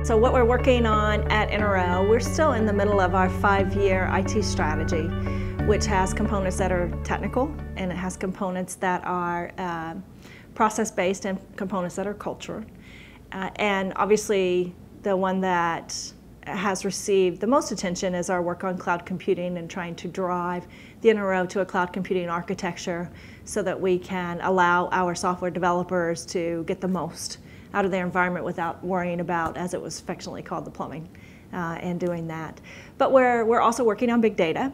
So what we're working on at NRO, we're still in the middle of our 5-year IT strategy, which has components that are technical, and it has components that are process-based and components that are cultural. And obviously, the one that has received the most attention is our work on cloud computing and trying to drive the NRO to a cloud computing architecture so that we can allow our software developers to get the most out of their environment without worrying about, as it was affectionately called, the plumbing, and doing that. But we're also working on big data.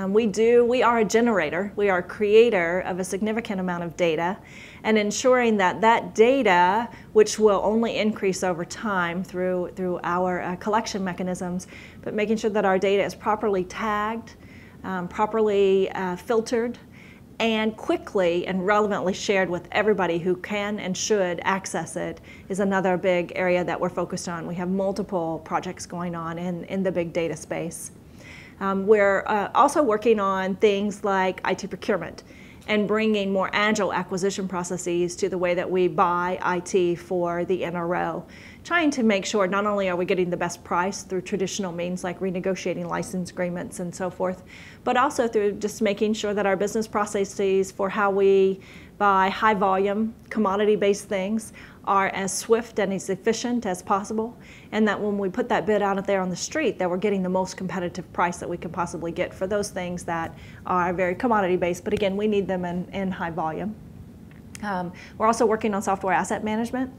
We are a generator, we are a creator of a significant amount of data, and ensuring that that data, which will only increase over time through our collection mechanisms, but making sure that our data is properly tagged, properly filtered, and quickly and relevantly shared with everybody who can and should access it is another big area that we're focused on. We have multiple projects going on in the big data space. We're also working on things like IT procurement and bringing more agile acquisition processes to the way that we buy IT for the NRO, trying to make sure not only are we getting the best price through traditional means like renegotiating license agreements and so forth, but also through just making sure that our business processes for how we buy high volume, commodity-based things are as swift and as efficient as possible, and that when we put that bid out there on the street, that we're getting the most competitive price that we can possibly get for those things that are very commodity-based, but again, we need them in high volume. We're also working on software asset management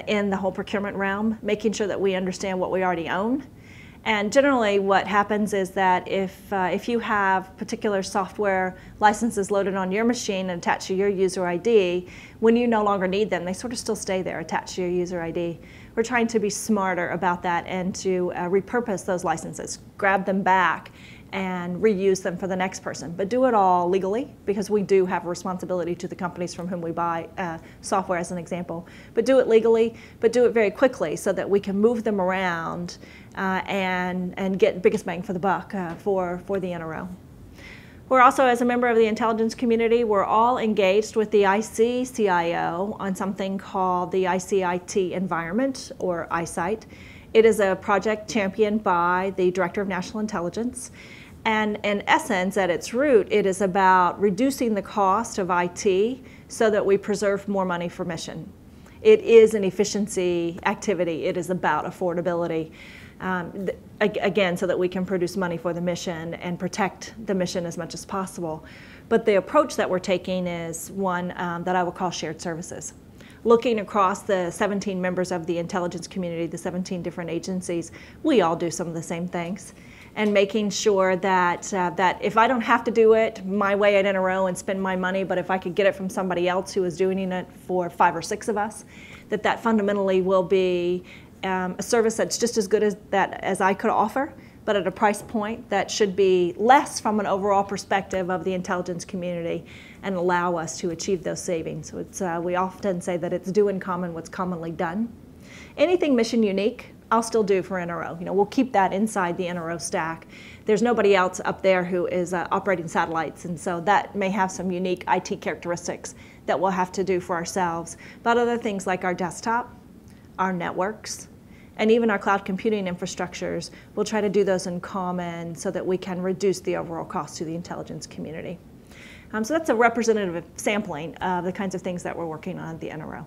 in the whole procurement realm, making sure that we understand what we already own. And generally what happens is that if you have particular software licenses loaded on your machine and attached to your user ID, when you no longer need them, they sort of still stay there attached to your user ID. We're trying to be smarter about that and to repurpose those licenses, grab them back and reuse them for the next person. But do it all legally, because we do have a responsibility to the companies from whom we buy software as an example. But do it legally, but do it very quickly so that we can move them around and get biggest bang for the buck for the NRO. We're also, as a member of the intelligence community, we're all engaged with the IC CIO on something called the ICIT environment, or ICIT. It is a project championed by the Director of National Intelligence. And in essence, at its root, it is about reducing the cost of IT so that we preserve more money for mission. It is an efficiency activity. It is about affordability. Again, so that we can produce money for the mission and protect the mission as much as possible. But the approach that we're taking is one that I will call shared services. Looking across the 17 members of the intelligence community, the 17 different agencies, we all do some of the same things. And making sure that, that if I don't have to do it my way at NRO and spend my money, but if I could get it from somebody else who is doing it for 5 or 6 of us, that fundamentally will be a service that's just as good as I could offer, but at a price point that should be less from an overall perspective of the intelligence community and allow us to achieve those savings. So it's, we often say that it's do in common what's commonly done. Anything mission unique, I'll still do for NRO. You know, we'll keep that inside the NRO stack. There's nobody else up there who is operating satellites, and so that may have some unique IT characteristics that we'll have to do for ourselves. But other things like our desktop, our networks, and even our cloud computing infrastructures, we'll try to do those in common so that we can reduce the overall cost to the intelligence community. So that's a representative sampling of the kinds of things that we're working on at the NRO.